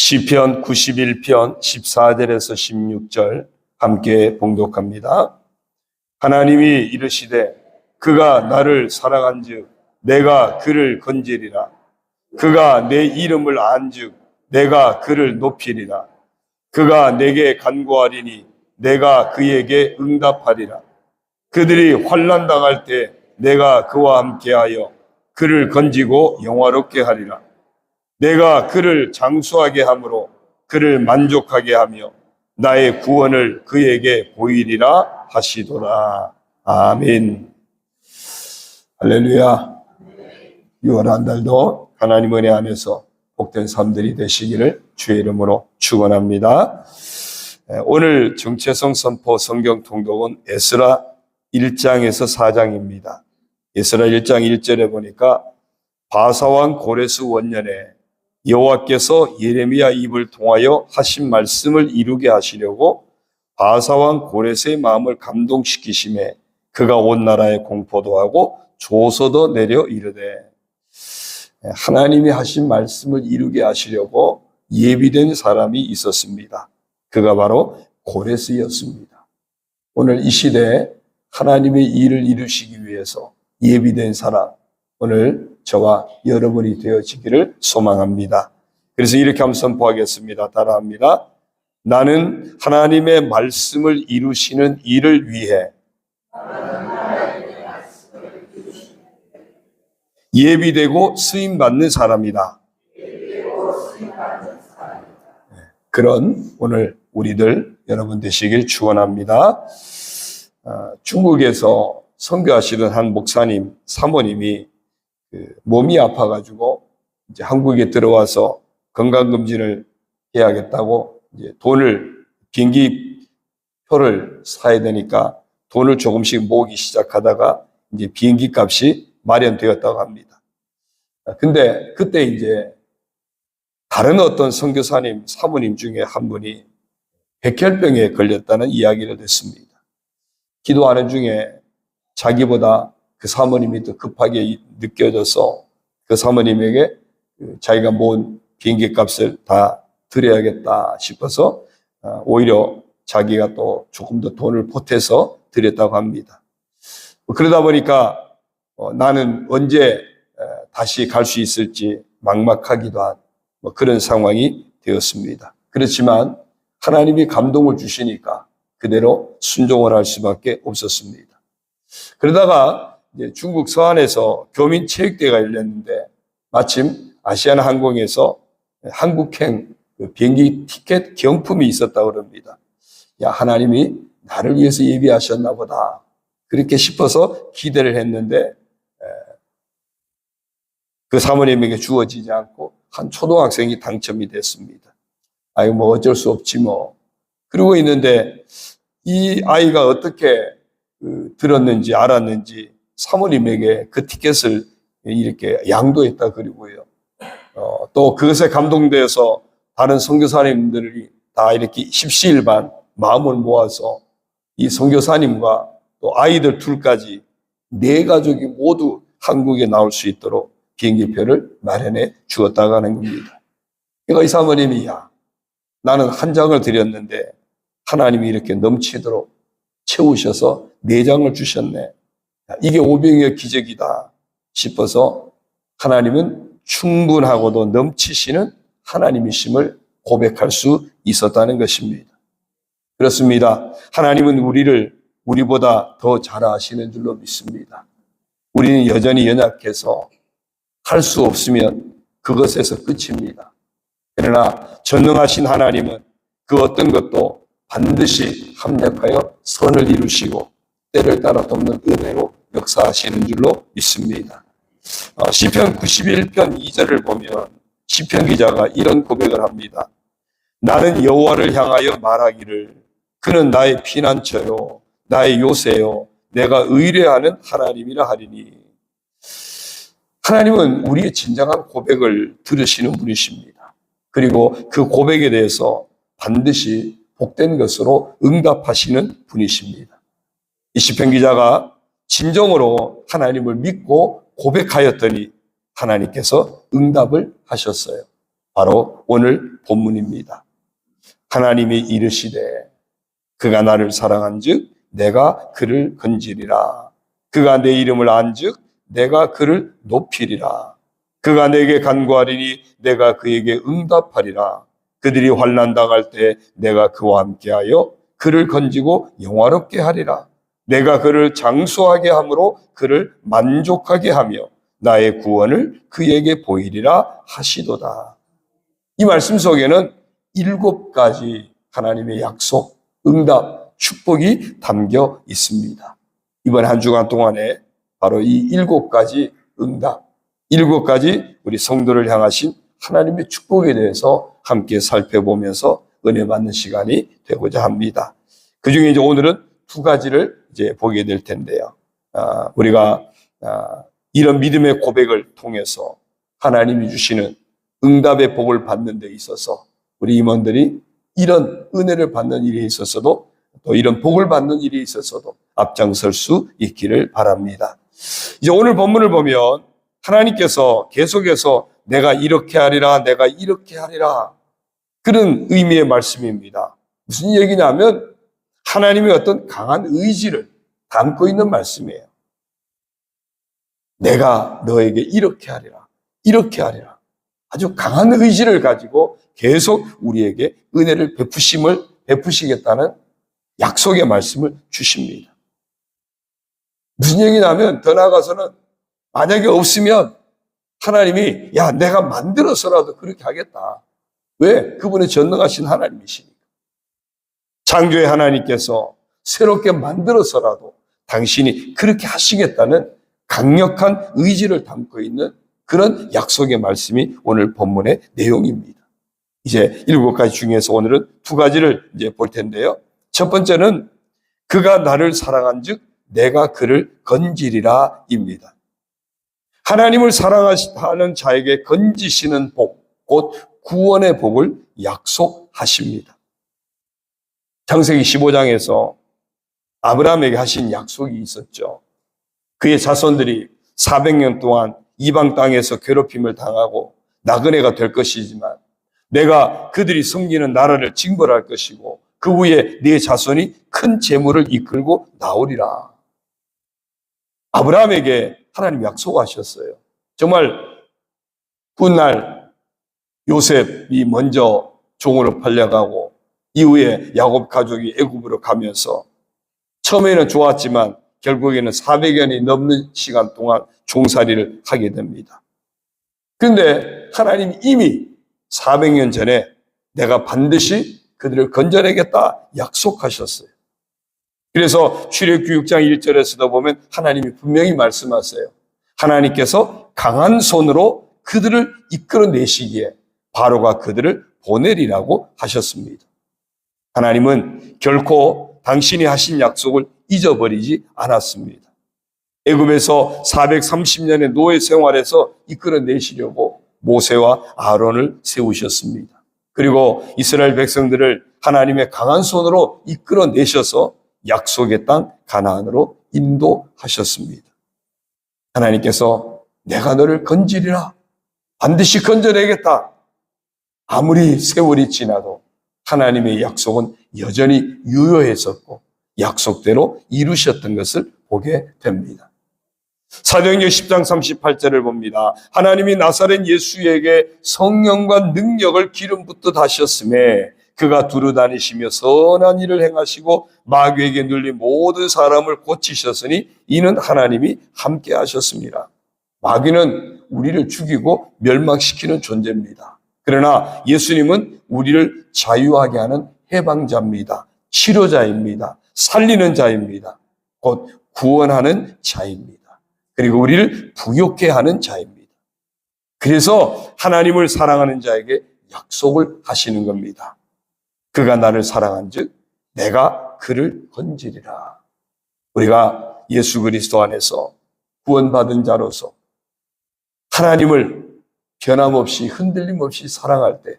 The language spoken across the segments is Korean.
시편 91편 14절에서 16절 함께 봉독합니다. 하나님이 이르시되 그가 나를 사랑한즉 내가 그를 건지리라. 그가 내 이름을 안즉 내가 그를 높이리라. 그가 내게 간구하리니 내가 그에게 응답하리라. 그들이 환난 당할 때 내가 그와 함께하여 그를 건지고 영화롭게 하리라. 내가 그를 장수하게 함으로 그를 만족하게 하며 나의 구원을 그에게 보이리라 하시도다. 아멘. 할렐루야. 6월 한 달도 하나님 은혜 안에서 복된 삶들이 되시기를 주의 이름으로 축원합니다. 오늘 정체성 선포 성경 통독은 에스라 1장에서 4장입니다. 에스라 1장 1절에 보니까 바사왕 고레스 원년에 여호와께서 예레미야 입을 통하여 하신 말씀을 이루게 하시려고 바사왕 고레스의 마음을 감동시키심에 그가 온 나라에 공포도 하고 조서도 내려 이르되, 하나님이 하신 말씀을 이루게 하시려고 예비된 사람이 있었습니다. 그가 바로 고레스였습니다. 오늘 이 시대에 하나님의 일을 이루시기 위해서 예비된 사람, 오늘 저와 여러분이 되어지기를 소망합니다. 그래서 이렇게 한번 선포하겠습니다. 따라합니다. 나는 하나님의 말씀을 이루시는 일을 위해 예비되고 쓰임받는 사람이다. 그런 오늘 우리들 여러분 되시길 축원합니다. 중국에서 선교하시던 한 목사님, 사모님이 몸이 아파가지고 이제 한국에 들어와서 건강검진을 해야겠다고 이제 비행기 표를 사야 되니까 돈을 조금씩 모으기 시작하다가 이제 비행기 값이 마련되었다고 합니다. 근데 그때 이제 다른 어떤 선교사님, 사모님 중에 한 분이 백혈병에 걸렸다는 이야기를 듣습니다. 기도하는 중에 자기보다 그 사모님이 더 급하게 느껴져서 그 사모님에게 자기가 모은 비행기 값을 다 드려야겠다 싶어서 오히려 자기가 또 조금 더 돈을 보태서 드렸다고 합니다. 그러다 보니까 나는 언제 다시 갈 수 있을지 막막하기도 한 그런 상황이 되었습니다. 그렇지만 하나님이 감동을 주시니까 그대로 순종을 할 수밖에 없었습니다. 그러다가 이제 중국 서안에서 교민 체육대회가 열렸는데 마침 아시아나항공에서 한국행 비행기 티켓 경품이 있었다고 그럽니다. 야, 하나님이 나를 위해서 예비하셨나 보다. 그렇게 싶어서 기대를 했는데 그 사모님에게 주어지지 않고 한 초등학생이 당첨이 됐습니다. 아이고 뭐 어쩔 수 없지 뭐. 그러고 있는데 이 아이가 어떻게 들었는지 알았는지 사모님에게 그 티켓을 이렇게 양도했다 그러고요. 또 그것에 감동되어서 다른 선교사님들이 다 이렇게 십시일반 마음을 모아서 이 선교사님과 또 아이들 둘까지 4가족이 모두 한국에 나올 수 있도록 비행기표를 마련해 주었다고 하는 겁니다. 그러니까 이 사모님이 나는 한 장을 드렸는데 하나님이 이렇게 넘치도록 채우셔서 4장을 주셨네. 이게 오병이어 기적이다 싶어서 하나님은 충분하고도 넘치시는 하나님이심을 고백할 수 있었다는 것입니다. 그렇습니다. 하나님은 우리를 우리보다 더 잘 아시는 줄로 믿습니다. 우리는 여전히 연약해서 할 수 없으면 그것에서 끝입니다. 그러나 전능하신 하나님은 그 어떤 것도 반드시 합력하여 선을 이루시고 때를 따라 돕는 은혜로 역사하시는 줄로 믿습니다. 시편 91편 2절을 보면 시편 기자가 이런 고백을 합니다. 나는 여호와를 향하여 말하기를 그는 나의 피난처요 나의 요새요 내가 의뢰하는 하나님이라 하리니. 하나님은 우리의 진정한 고백을 들으시는 분이십니다. 그리고 그 고백에 대해서 반드시 복된 것으로 응답하시는 분이십니다. 이 시편 기자가 진정으로 하나님을 믿고 고백하였더니 하나님께서 응답을 하셨어요. 바로 오늘 본문입니다. 하나님이 이르시되 그가 나를 사랑한즉 내가 그를 건지리라. 그가 내 이름을 안즉 내가 그를 높이리라. 그가 내게 간구하리니 내가 그에게 응답하리라. 그들이 환난 당할 때 내가 그와 함께하여 그를 건지고 영화롭게 하리라. 내가 그를 장수하게 함으로 그를 만족하게 하며 나의 구원을 그에게 보이리라 하시도다. 이 말씀 속에는 7가지 하나님의 약속, 응답, 축복이 담겨 있습니다. 이번 한 주간 동안에 바로 이 7가지 응답, 7가지 우리 성도를 향하신 하나님의 축복에 대해서 함께 살펴보면서 은혜 받는 시간이 되고자 합니다. 그 중에 이제 오늘은 2가지를 이제 보게 될 텐데요. 우리가 이런 믿음의 고백을 통해서 하나님이 주시는 응답의 복을 받는 데 있어서 우리 임원들이 이런 은혜를 받는 일에 있어서도 또 이런 복을 받는 일에 있어서도 앞장설 수 있기를 바랍니다. 이제 오늘 본문을 보면 하나님께서 계속해서 내가 이렇게 하리라, 내가 이렇게 하리라, 그런 의미의 말씀입니다. 무슨 얘기냐면 하나님의 어떤 강한 의지를 담고 있는 말씀이에요. 내가 너에게 이렇게 하리라, 이렇게 하리라. 아주 강한 의지를 가지고 계속 우리에게 은혜를 베푸시겠다는 약속의 말씀을 주십니다. 무슨 얘기냐면 더 나아가서는 만약에 없으면 하나님이 야 내가 만들어서라도 그렇게 하겠다. 왜? 그분의 전능하신 하나님이시니까. 창조의 하나님께서 새롭게 만들어서라도 당신이 그렇게 하시겠다는 강력한 의지를 담고 있는 그런 약속의 말씀이 오늘 본문의 내용입니다. 이제 7가지 중에서 오늘은 2가지를 이제 볼 텐데요. 첫 번째는 그가 나를 사랑한즉 내가 그를 건지리라입니다. 하나님을 사랑하는 자에게 건지시는 복, 곧 구원의 복을 약속하십니다. 창세기 15장에서 아브라함에게 하신 약속이 있었죠. 그의 자손들이 400년 동안 이방 땅에서 괴롭힘을 당하고 나그네가 될 것이지만 내가 그들이 섬기는 나라를 징벌할 것이고 그 후에 네 자손이 큰 재물을 이끌고 나오리라. 아브라함에게 하나님 약속하셨어요. 정말 훗날 요셉이 먼저 종으로 팔려가고 이후에 야곱 가족이 애굽으로 가면서 처음에는 좋았지만 결국에는 400년이 넘는 시간 동안 종살이를 하게 됩니다. 그런데 하나님이 이미 400년 전에 내가 반드시 그들을 건져내겠다 약속하셨어요. 그래서 출애굽기 6장 1절에서도 보면 하나님이 분명히 말씀하세요. 하나님께서 강한 손으로 그들을 이끌어내시기에 바로가 그들을 보내리라고 하셨습니다. 하나님은 결코 당신이 하신 약속을 잊어버리지 않았습니다. 애굽에서 430년의 노예 생활에서 이끌어내시려고 모세와 아론을 세우셨습니다. 그리고 이스라엘 백성들을 하나님의 강한 손으로 이끌어내셔서 약속의 땅 가나안으로 인도하셨습니다. 하나님께서 내가 너를 건지리라, 반드시 건져내겠다. 아무리 세월이 지나도 하나님의 약속은 여전히 유효했었고 약속대로 이루셨던 것을 보게 됩니다. 사도행전 10장 38절을 봅니다. 하나님이 나사렛 예수에게 성령과 능력을 기름 붓듯 하셨음에 그가 두루다니시며 선한 일을 행하시고 마귀에게 눌린 모든 사람을 고치셨으니 이는 하나님이 함께 하셨습니다. 마귀는 우리를 죽이고 멸망시키는 존재입니다. 그러나 예수님은 우리를 자유하게 하는 해방자입니다. 치료자입니다. 살리는 자입니다. 곧 구원하는 자입니다. 그리고 우리를 부욕해 하는 자입니다. 그래서 하나님을 사랑하는 자에게 약속을 하시는 겁니다. 그가 나를 사랑한즉 내가 그를 건지리라. 우리가 예수 그리스도 안에서 구원받은 자로서 하나님을 변함없이 흔들림 없이 사랑할 때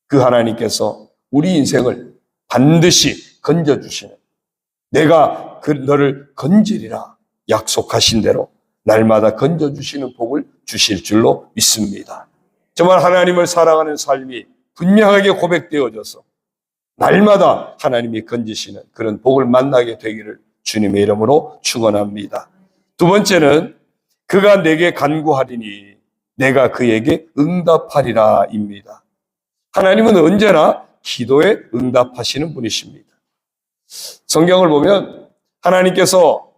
그 하나님께서 우리 인생을 반드시 건져주시는, 내가 너를 건지리라 약속하신 대로 날마다 건져주시는 복을 주실 줄로 믿습니다. 정말 하나님을 사랑하는 삶이 분명하게 고백되어져서 날마다 하나님이 건지시는 그런 복을 만나게 되기를 주님의 이름으로 축원합니다. 두 번째는 그가 내게 간구하리니 내가 그에게 응답하리라 입니다. 하나님은 언제나 기도에 응답하시는 분이십니다. 성경을 보면 하나님께서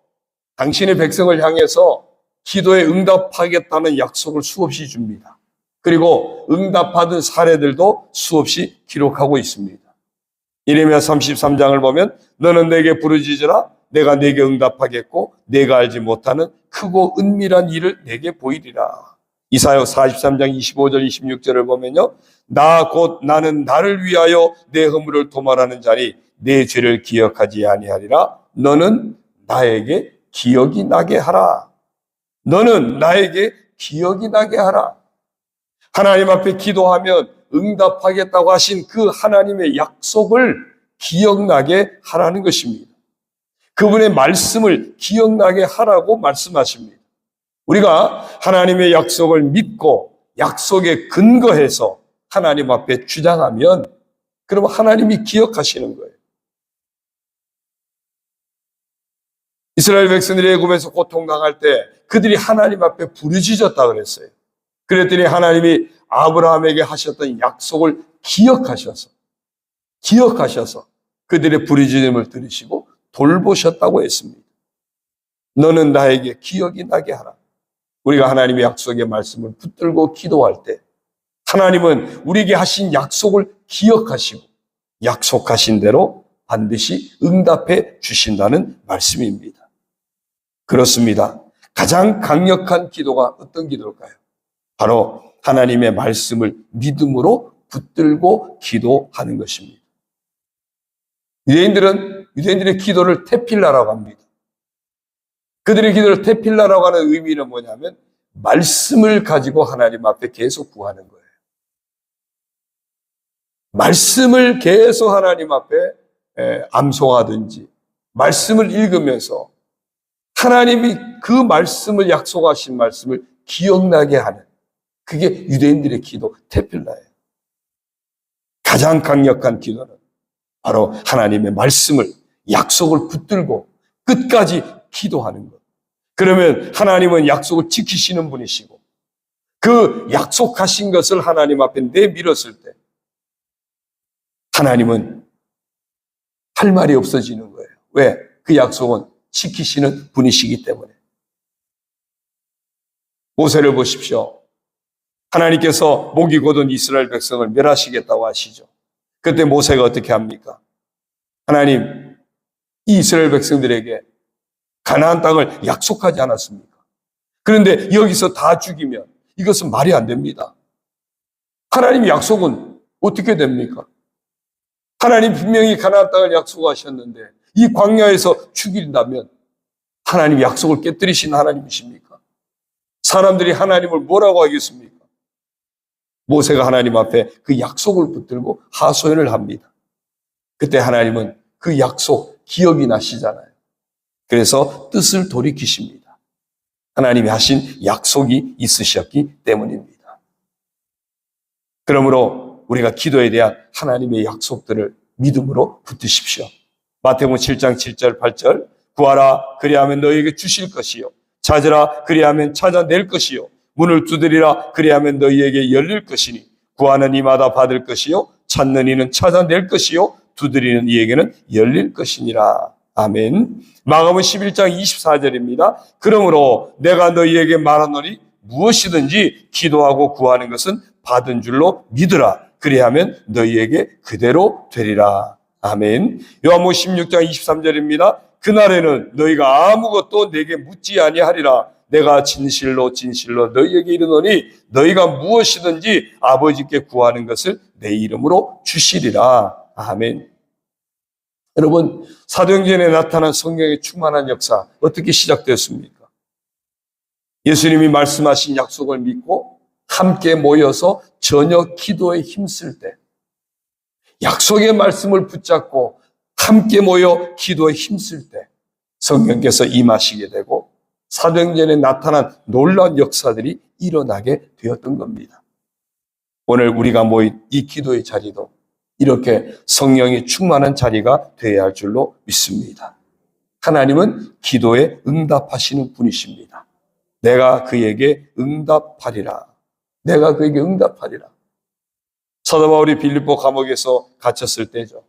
당신의 백성을 향해서 기도에 응답하겠다는 약속을 수없이 줍니다. 그리고 응답받은 사례들도 수없이 기록하고 있습니다. 예레미야 33장을 보면 너는 내게 부르짖으라 내가 내게 응답하겠고 내가 알지 못하는 크고 은밀한 일을 내게 보이리라. 이사야 43장 25절 26절을 보면요. 나 곧 나는 나를 위하여 내 허물을 도말하는 자니 내 죄를 기억하지 아니하리라. 너는 나에게 기억이 나게 하라. 너는 나에게 기억이 나게 하라. 하나님 앞에 기도하면 응답하겠다고 하신 그 하나님의 약속을 기억나게 하라는 것입니다. 그분의 말씀을 기억나게 하라고 말씀하십니다. 우리가 하나님의 약속을 믿고 약속에 근거해서 하나님 앞에 주장하면 그러면 하나님이 기억하시는 거예요. 이스라엘 백성들이 애굽에서 고통당할 때 그들이 하나님 앞에 부르짖었다 그랬어요. 그랬더니 하나님이 아브라함에게 하셨던 약속을 기억하셔서 그들의 부르짖음을 들으시고 돌보셨다고 했습니다. 너는 나에게 기억이 나게 하라. 우리가 하나님의 약속의 말씀을 붙들고 기도할 때 하나님은 우리에게 하신 약속을 기억하시고 약속하신 대로 반드시 응답해 주신다는 말씀입니다. 그렇습니다. 가장 강력한 기도가 어떤 기도일까요? 바로 하나님의 말씀을 믿음으로 붙들고 기도하는 것입니다. 유대인들의 기도를 테필라라고 합니다. 그들의 기도를 테필라라고 하는 의미는 뭐냐면 말씀을 가지고 하나님 앞에 계속 구하는 거예요. 말씀을 계속 하나님 앞에 암송하든지 말씀을 읽으면서 하나님이 그 말씀을 약속하신 말씀을 기억나게 하는 그게 유대인들의 기도 테필라예요. 가장 강력한 기도는 바로 하나님의 말씀을 약속을 붙들고 끝까지 기도하는 것. 그러면 하나님은 약속을 지키시는 분이시고 그 약속하신 것을 하나님 앞에 내밀었을 때 하나님은 할 말이 없어지는 거예요. 왜? 그 약속은 지키시는 분이시기 때문에. 모세를 보십시오. 하나님께서 목이 곧은 이스라엘 백성을 멸하시겠다고 하시죠. 그때 모세가 어떻게 합니까? 하나님, 이 이스라엘 백성들에게 가나안 땅을 약속하지 않았습니까? 그런데 여기서 다 죽이면 이것은 말이 안 됩니다. 하나님 약속은 어떻게 됩니까? 하나님 분명히 가나안 땅을 약속하셨는데 이 광야에서 죽인다면 하나님 약속을 깨뜨리신 하나님이십니까? 사람들이 하나님을 뭐라고 하겠습니까? 모세가 하나님 앞에 그 약속을 붙들고 하소연을 합니다. 그때 하나님은 그 약속 기억이 나시잖아요. 그래서 뜻을 돌이키십니다. 하나님이 하신 약속이 있으셨기 때문입니다. 그러므로 우리가 기도에 대한 하나님의 약속들을 믿음으로 붙드십시오. 마태복음 7장 7절 8절 구하라 그리하면 너희에게 주실 것이요 찾으라 그리하면 찾아낼 것이요 문을 두드리라 그리하면 너희에게 열릴 것이니 구하는 이마다 받을 것이요 찾는 이는 찾아낼 것이요 두드리는 이에게는 열릴 것이니라. 아멘. 마가복음 11장 24절입니다. 그러므로 내가 너희에게 말하노니 무엇이든지 기도하고 구하는 것은 받은 줄로 믿으라. 그리하면 너희에게 그대로 되리라. 아멘. 요한복음 16장 23절입니다. 그날에는 너희가 아무것도 내게 묻지 아니하리라. 내가 진실로 진실로 너희에게 이르노니 너희가 무엇이든지 아버지께 구하는 것을 내 이름으로 주시리라. 아멘. 여러분, 사도행전에 나타난 성령의 충만한 역사 어떻게 시작되었습니까? 예수님이 말씀하신 약속을 믿고 함께 모여서 저녁 기도에 힘쓸 때 약속의 말씀을 붙잡고 함께 모여 기도에 힘쓸 때 성령께서 임하시게 되고 사도행전에 나타난 놀라운 역사들이 일어나게 되었던 겁니다. 오늘 우리가 모인 이 기도의 자리도 이렇게 성령이 충만한 자리가 되어야 할 줄로 믿습니다. 하나님은 기도에 응답하시는 분이십니다. 내가 그에게 응답하리라. 내가 그에게 응답하리라. 사도 바울이 빌립보 감옥에서 갇혔을 때죠.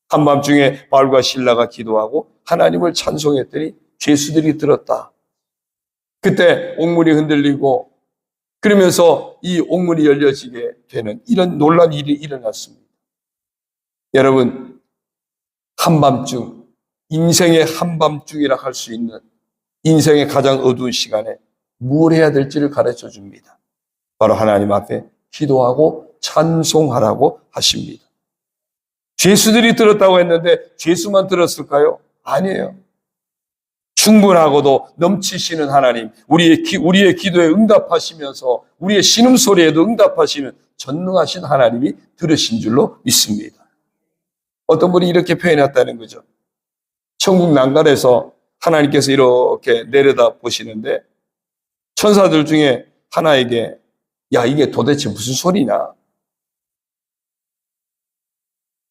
한밤중에 바울과 실라가 기도하고 하나님을 찬송했더니 죄수들이 들었다. 그때 옥문이 흔들리고 그러면서 이 옥문이 열려지게 되는 이런 놀라운 일이 일어났습니다. 여러분, 한밤중, 인생의 한밤중이라 할 수 있는 인생의 가장 어두운 시간에 뭘 해야 될지를 가르쳐 줍니다. 바로 하나님 앞에 기도하고 찬송하라고 하십니다. 죄수들이 들었다고 했는데 죄수만 들었을까요? 아니에요. 충분하고도 넘치시는 하나님, 우리의 기도에 응답하시면서 우리의 신음소리에도 응답하시는 전능하신 하나님이 들으신 줄로 믿습니다. 어떤 분이 이렇게 표현했다는 거죠. 천국 난간에서 하나님께서 이렇게 내려다 보시는데 천사들 중에 하나에게 야, 이게 도대체 무슨 소리냐?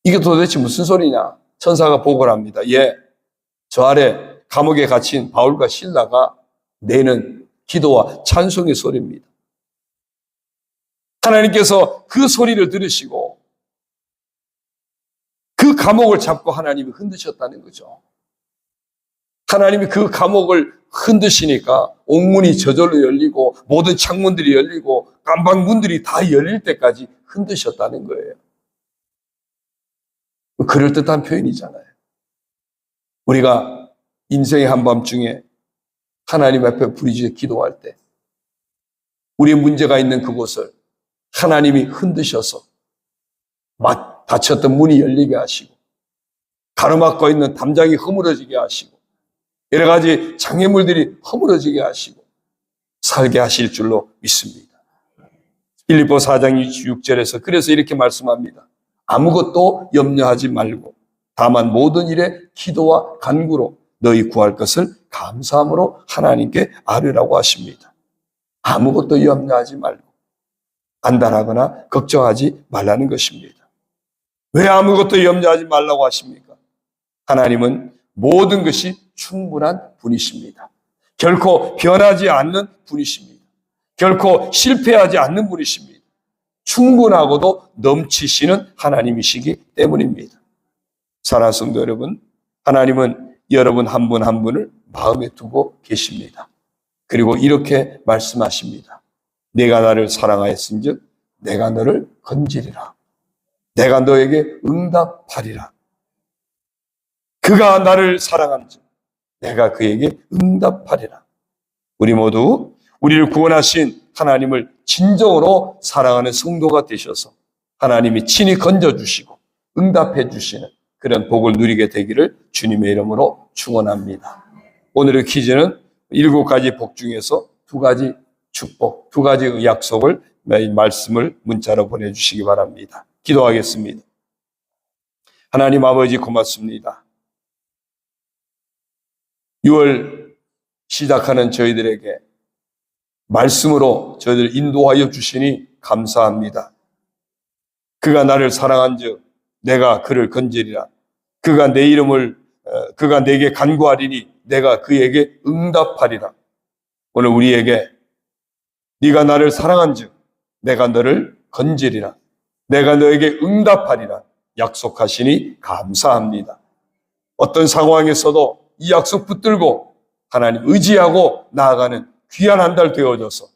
이게 도대체 무슨 소리냐? 천사가 보고를 합니다. 예, 저 아래 감옥에 갇힌 바울과 실라가 내는 기도와 찬송의 소리입니다. 하나님께서 그 소리를 들으시고 그 감옥을 잡고 하나님이 흔드셨다는 거죠. 하나님이 그 감옥을 흔드시니까 옥문이 저절로 열리고 모든 창문들이 열리고 깜방문들이 다 열릴 때까지 흔드셨다는 거예요. 그럴듯한 표현이잖아요. 우리가 인생의 한밤중에 하나님 앞에 부르짖어 기도할 때 우리의 문제가 있는 그곳을 하나님이 흔드셔서 닫혔던 문이 열리게 하시고 가로막고 있는 담장이 허물어지게 하시고 여러 가지 장애물들이 허물어지게 하시고 살게 하실 줄로 믿습니다. 빌립보 4장 6절에서 그래서 이렇게 말씀합니다. 아무것도 염려하지 말고 다만 모든 일에 기도와 간구로 너희 구할 것을 감사함으로 하나님께 아뢰라고 하십니다. 아무것도 염려하지 말고 안달하거나 걱정하지 말라는 것입니다. 왜 아무것도 염려하지 말라고 하십니까? 하나님은 모든 것이 충분한 분이십니다. 결코 변하지 않는 분이십니다. 결코 실패하지 않는 분이십니다. 충분하고도 넘치시는 하나님이시기 때문입니다. 사랑하는 성도 여러분, 하나님은 여러분 한 분 한 분을 마음에 두고 계십니다. 그리고 이렇게 말씀하십니다. 내가 나를 사랑하였은즉 내가 너를 건지리라. 내가 너에게 응답하리라. 그가 나를 사랑한즉 내가 그에게 응답하리라. 우리 모두 우리를 구원하신 하나님을 진정으로 사랑하는 성도가 되셔서 하나님이 친히 건져주시고 응답해 주시는 그런 복을 누리게 되기를 주님의 이름으로 축원합니다. 오늘의 퀴즈는 7가지 복 중에서 2가지 축복, 2가지 약속을 말씀을 문자로 보내주시기 바랍니다. 기도하겠습니다. 하나님 아버지 고맙습니다. 6월 시작하는 저희들에게 말씀으로 저희들 인도하여 주시니 감사합니다. 그가 나를 사랑한즉 내가 그를 건지리라. 그가 내게 간구하리니 내가 그에게 응답하리라. 오늘 우리에게 네가 나를 사랑한즉 내가 너를 건지리라. 내가 너에게 응답하리라. 약속하시니 감사합니다. 어떤 상황에서도 이 약속 붙들고 하나님 의지하고 나아가는 귀한 한 달 되어져서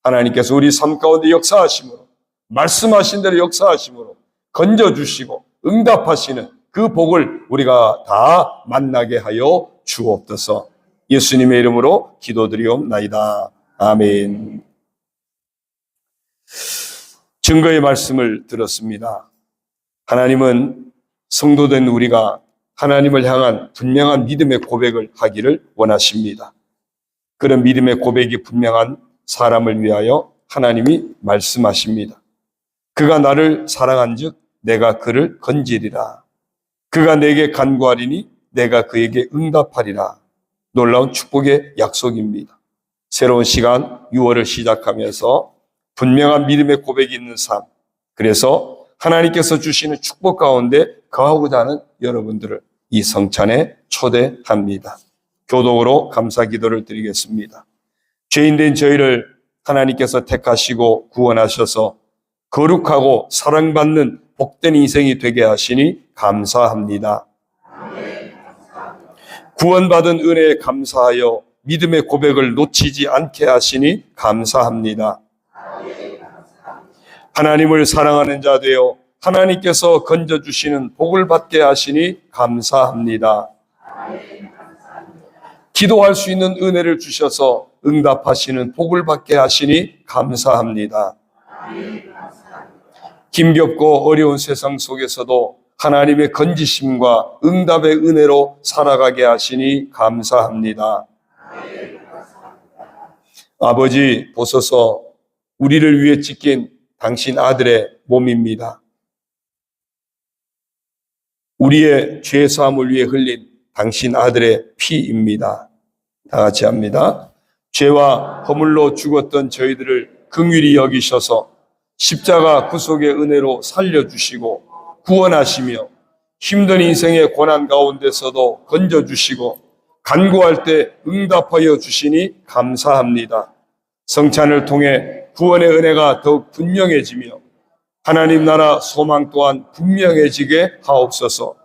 하나님께서 우리 삶 가운데 역사하심으로 말씀하신 대로 역사하심으로 건져주시고 응답하시는 그 복을 우리가 다 만나게 하여 주옵소서. 예수님의 이름으로 기도드리옵나이다. 아멘. 증거의 말씀을 들었습니다. 하나님은 성도된 우리가 하나님을 향한 분명한 믿음의 고백을 하기를 원하십니다. 그런 믿음의 고백이 분명한 사람을 위하여 하나님이 말씀하십니다. 그가 나를 사랑한즉 내가 그를 건지리라. 그가 내게 간구하리니 내가 그에게 응답하리라. 놀라운 축복의 약속입니다. 새로운 시간 6월을 시작하면서 분명한 믿음의 고백이 있는 삶, 그래서 하나님께서 주시는 축복 가운데 거하고자 하는 여러분들을 이 성찬에 초대합니다. 교독으로 감사 기도를 드리겠습니다. 죄인된 저희를 하나님께서 택하시고 구원하셔서 거룩하고 사랑받는 복된 인생이 되게 하시니 감사합니다. 구원받은 은혜에 감사하여 믿음의 고백을 놓치지 않게 하시니 감사합니다. 하나님을 사랑하는 자 되어 하나님께서 건져주시는 복을 받게 하시니 감사합니다. 기도할 수 있는 은혜를 주셔서 응답하시는 복을 받게 하시니 감사합니다. 힘겹고 어려운 세상 속에서도 하나님의 건지심과 응답의 은혜로 살아가게 하시니 감사합니다. 아버지, 보소서 우리를 위해 찢긴 당신 아들의 몸입니다. 우리의 죄사함을 위해 흘린 당신 아들의 피입니다. 다 같이 합니다. 죄와 허물로 죽었던 저희들을 긍휼히 여기셔서 십자가 구속의 은혜로 살려주시고 구원하시며 힘든 인생의 고난 가운데서도 건져주시고 간구할 때 응답하여 주시니 감사합니다. 성찬을 통해 구원의 은혜가 더욱 분명해지며 하나님 나라 소망 또한 분명해지게 하옵소서.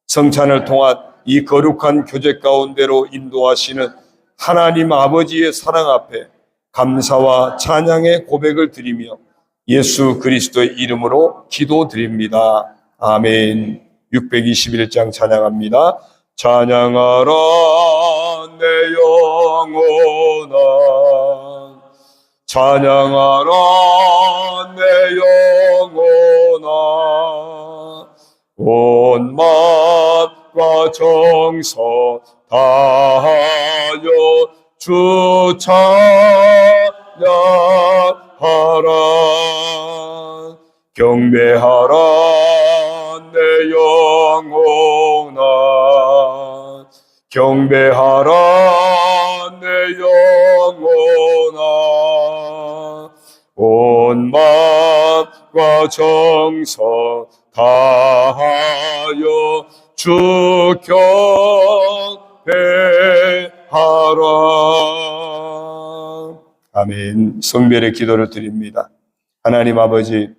성찬을 통한 이 거룩한 교제 가운데로 인도하시는 하나님 아버지의 사랑 앞에 감사와 찬양의 고백을 드리며 예수 그리스도의 이름으로 기도드립니다. 아멘. 621장 찬양합니다. 찬양하라 내 영혼아, 찬양하라 내 영혼아, 온 마음과 정성 다하여 주 찬양하라. 경배하라 내 영혼아, 경배하라 내 영혼아, 온 마음과 정성 다하여 주 경배하라. 아멘. 성별의 기도를 드립니다. 하나님 아버지,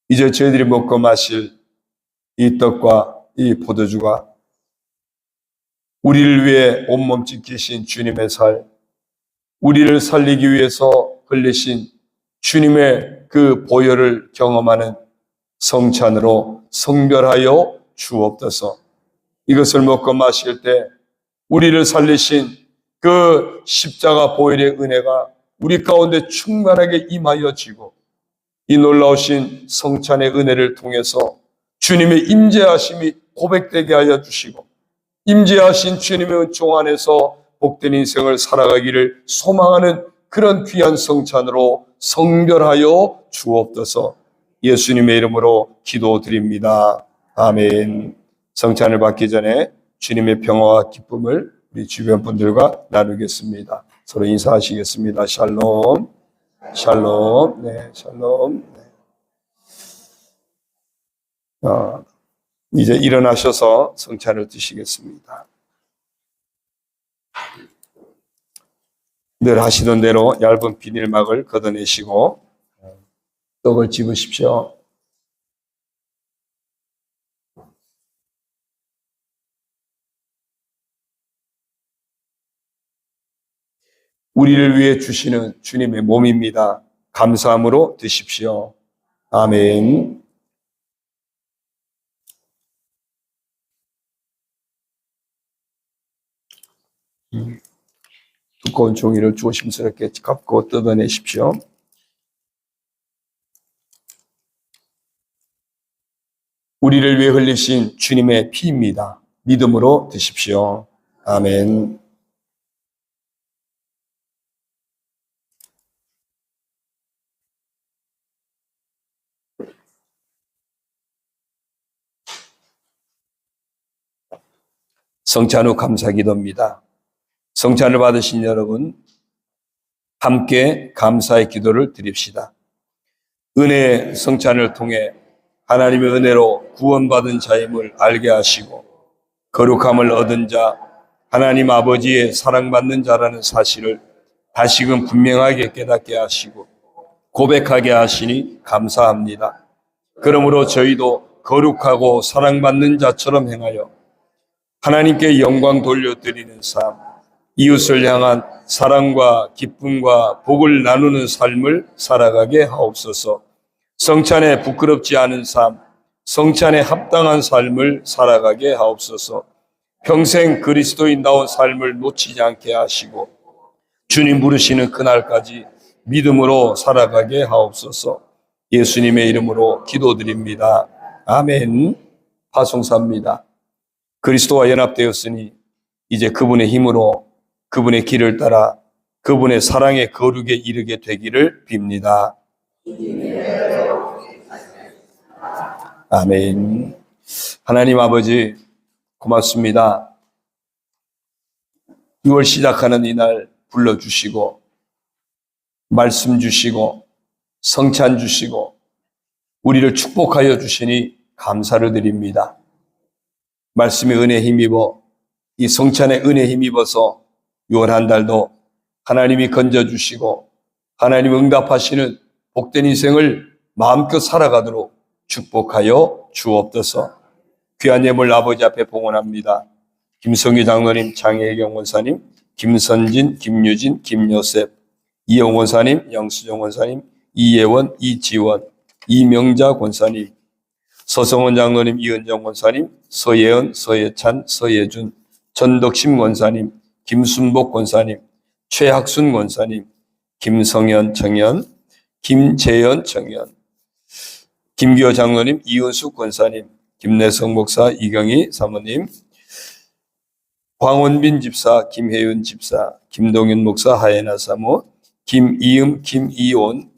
이제 저희들이 먹고 마실 이 떡과 이 포도주가 우리를 위해 온몸 찢기신 주님의 살, 우리를 살리기 위해서 흘리신 주님의 그 보혈을 경험하는 성찬으로 성별하여 주옵소서. 이것을 먹고 마실 때 우리를 살리신 그 십자가 보혈의 은혜가 우리 가운데 충만하게 임하여지고 이 놀라우신 성찬의 은혜를 통해서 주님의 임재하심이 고백되게 하여 주시고 임재하신 주님의 은총 안에서 복된 인생을 살아가기를 소망하는 그런 귀한 성찬으로 성별하여 주옵소서. 예수님의 이름으로 기도드립니다. 아멘. 성찬을 받기 전에 주님의 평화와 기쁨을 우리 주변 분들과 나누겠습니다. 서로 인사하시겠습니다. 샬롬, 샬롬, 네, 샬롬. 네. 이제 일어나셔서 성찬을 드시겠습니다. 늘 하시던 대로 얇은 비닐막을 걷어내시고 떡을 집으십시오. 우리를 위해 주시는 주님의 몸입니다. 감사함으로 드십시오. 아멘. 두꺼운 종이를 조심스럽게 갚고 뜯어내십시오. 우리를 위해 흘리신 주님의 피입니다. 믿음으로 드십시오. 아멘. 성찬 후 감사기도입니다. 성찬을 받으신 여러분, 함께 감사의 기도를 드립시다. 은혜 성찬을 통해 하나님의 은혜로 구원받은 자임을 알게 하시고 거룩함을 얻은 자, 하나님 아버지의 사랑받는 자라는 사실을 다시금 분명하게 깨닫게 하시고 고백하게 하시니 감사합니다. 그러므로 저희도 거룩하고 사랑받는 자처럼 행하여 하나님께 영광 돌려드리는 삶, 이웃을 향한 사랑과 기쁨과 복을 나누는 삶을 살아가게 하옵소서. 성찬에 부끄럽지 않은 삶, 성찬에 합당한 삶을 살아가게 하옵소서. 평생 그리스도인다운 삶을 놓치지 않게 하시고 주님 부르시는 그날까지 믿음으로 살아가게 하옵소서. 예수님의 이름으로 기도드립니다. 아멘. 파송사입니다. 그리스도와 연합되었으니 이제 그분의 힘으로 그분의 길을 따라 그분의 사랑의 거룩에 이르게 되기를 빕니다. 아멘. 하나님 아버지 고맙습니다. 6월 시작하는 이날 불러주시고 말씀 주시고 성찬 주시고 우리를 축복하여 주시니 감사를 드립니다. 말씀의 은혜에 힘입어 이 성찬의 은혜에 힘입어서 6월 한 달도 하나님이 건져주시고 하나님 응답하시는 복된 인생을 마음껏 살아가도록 축복하여 주옵소서. 귀한 예물 아버지 앞에 봉헌합니다. 김성규 장로님, 장혜경 원사님, 김선진, 김유진, 김요셉, 이영 원사님, 영수정 원사님, 이예원, 이지원, 이명자 권사님, 서성원 장로님, 이은정 권사님, 서예은, 서예찬, 서예준, 전덕심 권사님, 김순복 권사님, 최학순 권사님, 김성현 청년, 김재현 청년, 김기호 장로님, 이은숙 권사님, 김내성 목사, 이경희 사모님, 황원빈 집사, 김혜윤 집사, 김동윤 목사, 하예나 사모, 김이음, 김이온,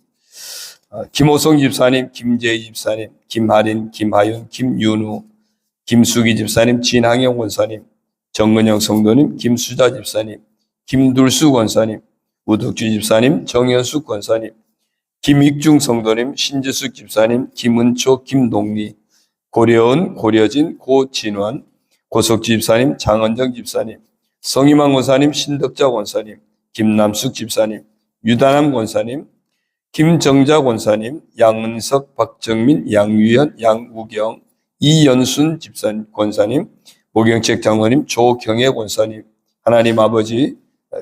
김호성 집사님, 김재희 집사님, 김하린, 김하윤, 김윤우, 김수기 집사님, 진항영 권사님, 정근영 성도님, 김수자 집사님, 김둘수 권사님, 우덕주 집사님, 정현숙 권사님, 김익중 성도님, 신지숙 집사님, 김은초, 김동리, 고려은, 고려진, 고진원, 고석주 집사님, 장은정 집사님, 성희망 권사님, 신덕자 권사님, 김남숙 집사님, 유다남 권사님, 김정자 권사님, 양은석, 박정민, 양유현, 양우경, 이연순 집사님, 권사님, 모경책 장로님, 조경혜 권사님, 하나님 아버지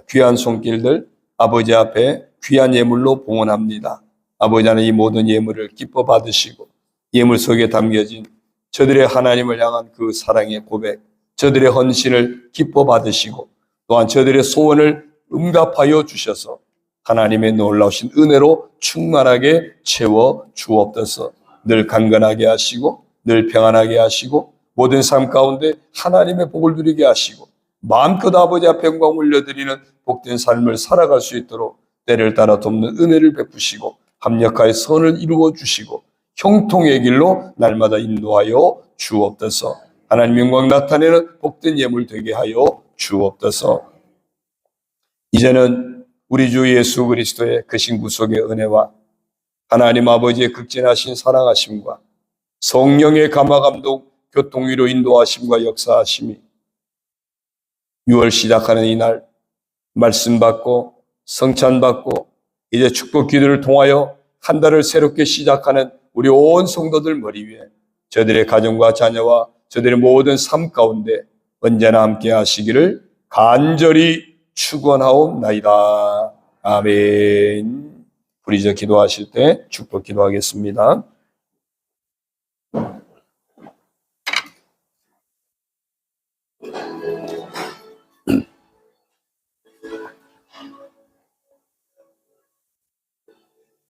귀한 손길들 아버지 앞에 귀한 예물로 봉헌합니다. 아버지 하나님 이 모든 예물을 기뻐 받으시고 예물 속에 담겨진 저들의 하나님을 향한 그 사랑의 고백, 저들의 헌신을 기뻐 받으시고 또한 저들의 소원을 응답하여 주셔서 하나님의 놀라우신 은혜로 충만하게 채워 주옵소서. 늘 강건하게 하시고 늘 평안하게 하시고 모든 삶 가운데 하나님의 복을 누리게 하시고 마음껏 아버지 앞에 영광 올려드리는 복된 삶을 살아갈 수 있도록 때를 따라 돕는 은혜를 베푸시고 합력하여 선을 이루어 주시고 형통의 길로 날마다 인도하여 주옵소서. 하나님 영광 나타내는 복된 예물 되게 하여 주옵소서. 이제는 우리 주 예수 그리스도의 크신 구속의 은혜와 하나님 아버지의 극진하신 사랑하심과 성령의 감화감동 교통위로 인도하심과 역사하심이 6월 시작하는 이날 말씀 받고 성찬 받고 이제 축복 기도를 통하여 한 달을 새롭게 시작하는 우리 온 성도들 머리 위에 저들의 가정과 자녀와 저들의 모든 삶 가운데 언제나 함께 하시기를 간절히 축원하옵나이다. 아멘. 우리 이제 기도하실 때 축복 기도하겠습니다.